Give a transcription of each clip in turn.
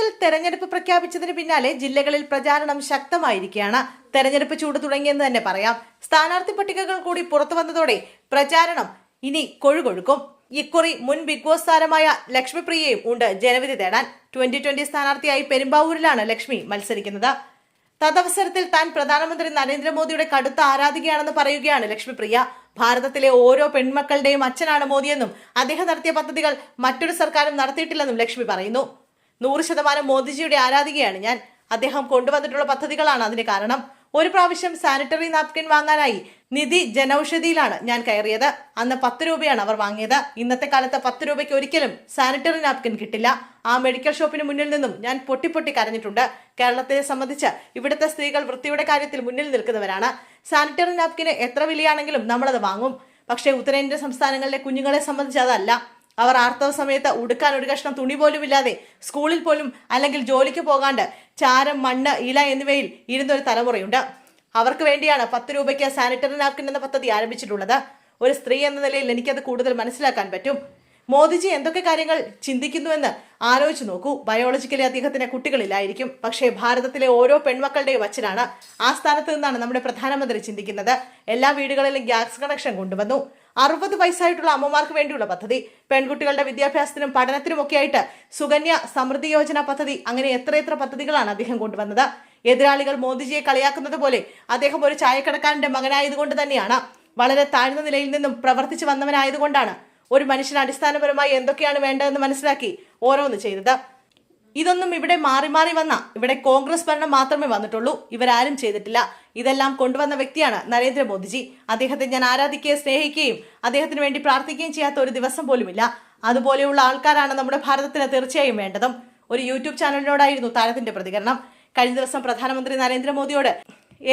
കേരളത്തിൽ തെരഞ്ഞെടുപ്പ് പ്രഖ്യാപിച്ചതിന് പിന്നാലെ ജില്ലകളിൽ പ്രചാരണം ശക്തമായിരിക്കുകയാണ്. തെരഞ്ഞെടുപ്പ് ചൂട് തുടങ്ങിയെന്ന് തന്നെ പറയാം. സ്ഥാനാർത്ഥി പട്ടികകൾ കൂടി പുറത്തു വന്നതോടെ പ്രചാരണം ഇനി കൊഴുകൊഴുക്കും. ഇക്കുറി മുൻ ബിഗ് ബോസ് താരമായ ലക്ഷ്മിപ്രിയയും ഉണ്ട് ജനവിധി തേടാൻ. 2020 സ്ഥാനാർത്ഥിയായി പെരുമ്പാവൂരിലാണ് ലക്ഷ്മി മത്സരിക്കുന്നത്. തദവസരത്തിൽ താൻ പ്രധാനമന്ത്രി നരേന്ദ്രമോദിയുടെ കടുത്ത ആരാധികയാണെന്ന് പറയുകയാണ് ലക്ഷ്മിപ്രിയ. ഭാരതത്തിലെ ഓരോ പെൺമക്കളുടെയും അച്ഛനാണ് മോദിയെന്നും അദ്ദേഹം നടത്തിയ പദ്ധതികൾ മറ്റൊരു സർക്കാരും നടത്തിയിട്ടില്ലെന്നും ലക്ഷ്മി പറയുന്നു. 100% മോദിജിയുടെ ആരാധികയാണ് ഞാൻ. അദ്ദേഹം കൊണ്ടുവന്നിട്ടുള്ള പദ്ധതികളാണ് അതിന് കാരണം. ഒരു പ്രാവശ്യം സാനിറ്ററി നാപ്കിൻ വാങ്ങാനായി നിധി ജനൌഷധിയിലാണ് ഞാൻ കയറിയത്. അന്ന് 10 രൂപയാണ് അവർ വാങ്ങിയത്. ഇന്നത്തെ കാലത്ത് 10 രൂപയ്ക്ക് ഒരിക്കലും സാനിറ്ററി നാപ്കിൻ കിട്ടില്ല. ആ മെഡിക്കൽ ഷോപ്പിന് മുന്നിൽ നിന്നും ഞാൻ പൊട്ടി കരഞ്ഞിട്ടുണ്ട്. കേരളത്തെ സംബന്ധിച്ച് ഇവിടുത്തെ സ്ത്രീകൾ വൃത്തിയുടെ കാര്യത്തിൽ മുന്നിൽ നിൽക്കുന്നവരാണ്. സാനിറ്ററി നാപ്കിന് എത്ര വിലയാണെങ്കിലും നമ്മളത് വാങ്ങും. പക്ഷേ ഉത്തരേന്ത്യൻ സംസ്ഥാനങ്ങളിലെ കുഞ്ഞുങ്ങളെ സംബന്ധിച്ച് അതല്ല. അവർ ആർത്തവ സമയത്ത് ഉടുക്കാൻ ഒരു കഷ്ണം തുണി പോലും ഇല്ലാതെ സ്കൂളിൽ പോലും അല്ലെങ്കിൽ ജോലിക്ക് പോകാണ്ട് ചാരം, മണ്ണ്, ഇല എന്നിവയിൽ ഇരുന്നൊരു തലമുറയുണ്ട്. അവർക്ക് വേണ്ടിയാണ് 10 രൂപയ്ക്ക് സാനിറ്ററി നാപ്കിൻ എന്ന പദ്ധതി ആരംഭിച്ചിട്ടുള്ളത്. ഒരു സ്ത്രീ എന്ന നിലയിൽ എനിക്കത് കൂടുതൽ മനസ്സിലാക്കാൻ പറ്റും. മോദിജി എന്തൊക്കെ കാര്യങ്ങൾ ചിന്തിക്കുന്നുവെന്ന് ആലോചിച്ച് നോക്കൂ. ബയോളജിക്കലി അദ്ദേഹത്തിന് കുട്ടികളില്ലായിരിക്കും. പക്ഷേ ഭാരതത്തിലെ ഓരോ പെൺമക്കളുടെയും അച്ഛനാണ്. ആ സ്ഥാനത്ത് നിന്നാണ് നമ്മുടെ പ്രധാനമന്ത്രി ചിന്തിക്കുന്നത്. എല്ലാ വീടുകളിലും ഗ്യാസ് കണക്ഷൻ കൊണ്ടുവന്നു. 60 വയസ്സായിട്ടുള്ള അമ്മമാർക്ക് വേണ്ടിയുള്ള പദ്ധതി, പെൺകുട്ടികളുടെ വിദ്യാഭ്യാസത്തിനും പഠനത്തിനുമൊക്കെയായിട്ട് സുകന്യ സമൃദ്ധി യോജന പദ്ധതി, അങ്ങനെ എത്രയെത്ര പദ്ധതികളാണ് അദ്ദേഹം കൊണ്ടുവന്നത്. എതിരാളികൾ മോദിജിയെ കളിയാക്കുന്നത് പോലെ അദ്ദേഹം ഒരു ചായക്കടക്കാരന്റെ മകനായതുകൊണ്ട് തന്നെയാണ്, വളരെ താഴ്ന്ന നിലയിൽ നിന്നും പ്രവർത്തിച്ചു വന്നവനായതുകൊണ്ടാണ് ഒരു മനുഷ്യന് അടിസ്ഥാനപരമായി എന്തൊക്കെയാണ് വേണ്ടതെന്ന് മനസ്സിലാക്കി ഓരോന്ന് ചെയ്തത്. ഇതൊന്നും ഇവിടെ മാറി വന്ന ഇവിടെ കോൺഗ്രസ് ഭരണം മാത്രമേ വന്നിട്ടുള്ളൂ. ഇവരാരും ചെയ്തിട്ടില്ല. ഇതെല്ലാം കൊണ്ടുവന്ന വ്യക്തിയാണ് നരേന്ദ്രമോദിജി. അദ്ദേഹത്തെ ഞാൻ ആരാധിക്കുകയും സ്നേഹിക്കുകയും അദ്ദേഹത്തിന് വേണ്ടി പ്രാർത്ഥിക്കുകയും ചെയ്യാത്ത ഒരു ദിവസം പോലുമില്ല. അതുപോലെയുള്ള ആൾക്കാരാണ് നമ്മുടെ ഭാരതത്തിന് തീർച്ചയായും വേണ്ടതും. ഒരു യൂട്യൂബ് ചാനലിനോടായിരുന്നു താരത്തിന്റെ പ്രതികരണം. കഴിഞ്ഞ ദിവസം പ്രധാനമന്ത്രി നരേന്ദ്രമോദിയോട്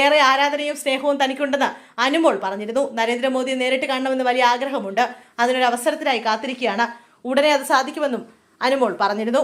ഏറെ ആരാധനയും സ്നേഹവും തനിക്കുണ്ടെന്ന് അനുമോൾ പറഞ്ഞിരുന്നു. നരേന്ദ്രമോദിയെ നേരിട്ട് കാണണമെന്ന് വലിയ ആഗ്രഹമുണ്ട്. അതിനൊരു അവസരത്തിനായി കാത്തിരിക്കുകയാണ്. ഉടനെ അത് സാധിക്കുമെന്നും അനുമോൾ പറഞ്ഞിരുന്നു.